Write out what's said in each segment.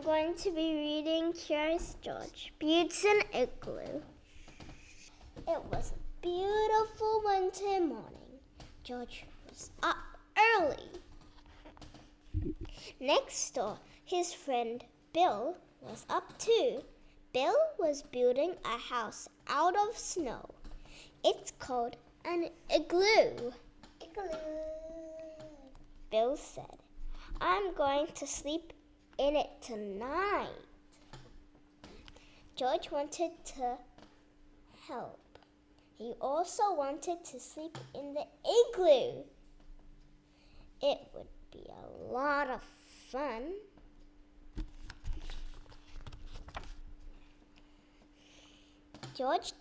going to be reading Curious George, Buttes and Igloo. It was a beautiful winter morning. George was up early. Next door, his friend Bill was up too. Bill was building a house out of snow. It's called an igloo. Igloo, Bill said. I'm going to sleep in it tonight. George wanted to help. He also wanted to sleep in the igloo. It would be a lot of fun. George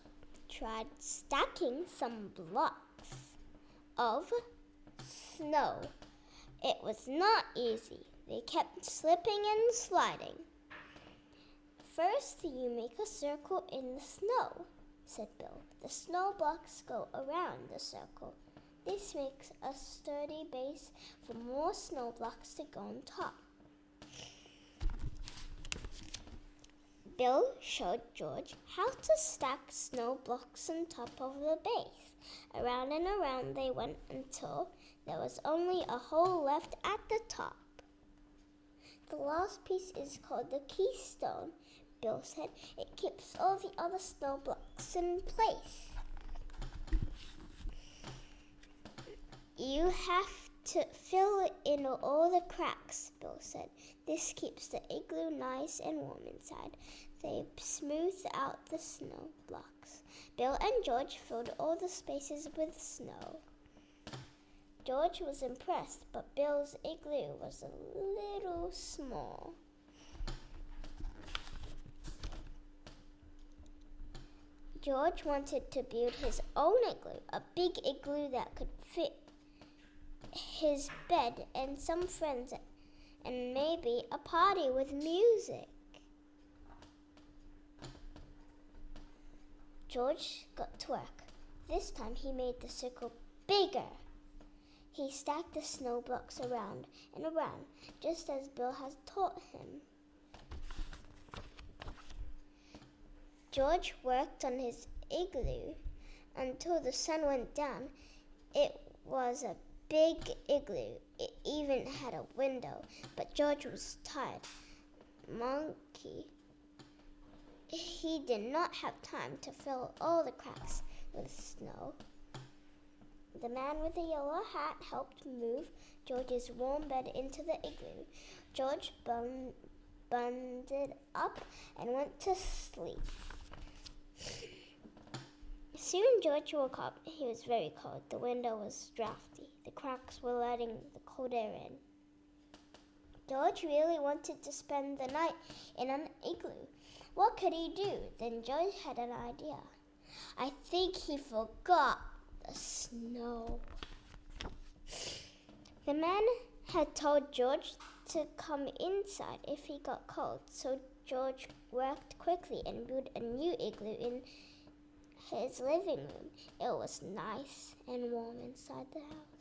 tried stacking some blocks of snow. It was not easy. They kept slipping and sliding. First, you make a circle in the snow, said Bill. The snow blocks go around the circle. This makes a sturdy base for more snow blocks to go on top. Bill showed George how to stack snow blocks on top of the base. Around and around they went until there was only a hole left at the top. The last piece is called the keystone, Bill said. It keeps all the other snow blocks in place. You have to fill in all the cracks, Bill said. This keeps the igloo nice and warm inside. They smoothed out the snow blocks. Bill and George filled all the spaces with snow. George was impressed, but Bill's igloo was a little small. George wanted to build his own igloo, a big igloo that could fit his bed and some friends and maybe a party with music. George got to work. This time he made the circle bigger. He stacked the snow blocks around and around, just as Bill had taught him. George worked on his igloo until the sun went down. It was a big igloo. It even had a window, but George was tired. Monkey. He did not have time to fill all the cracks with snow. The man with the yellow hat helped move George's warm bed into the igloo. George bundled up and went to sleep. Soon George woke up. He was very cold. The window was drafty. The cracks were letting the cold air in. George really wanted to spend the night in an igloo. What could he do? Then George had an idea. I think he forgot the snow. The man had told George to come inside if he got cold, so George worked quickly and built a new igloo in his living room. It was nice and warm inside the house.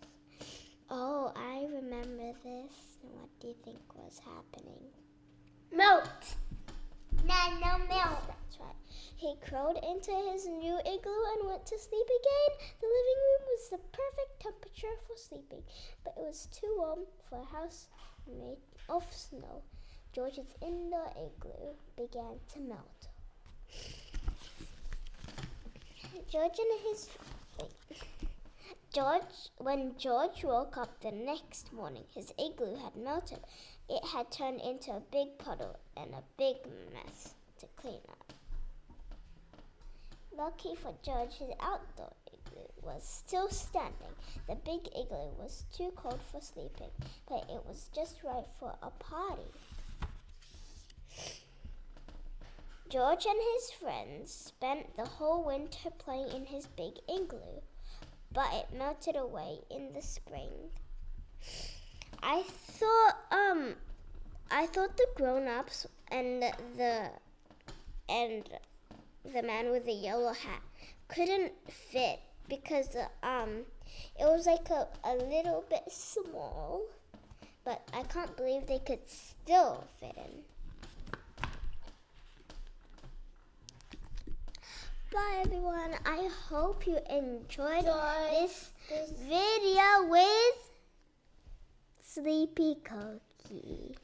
Oh, I remember this. What do you think was happening? Melt! No melt. That's right. He crawled into his new igloo and went to sleep again. The living room was the perfect temperature for sleeping, but it was too warm for a house made of snow. George's indoor igloo began to melt. When George woke up the next morning, his igloo had melted. It had turned into a big puddle and a big mess to clean up. Lucky for George, his outdoor igloo was still standing. The big igloo was too cold for sleeping, but it was just right for a party. George and his friends spent the whole winter playing in his big igloo, but it melted away in the spring. I thought the grown-ups and the man with the yellow hat couldn't fit because it was like a little bit small, but I can't believe they could still fit in. Bye everyone. I hope you enjoyed this video with Sleepy Cookie.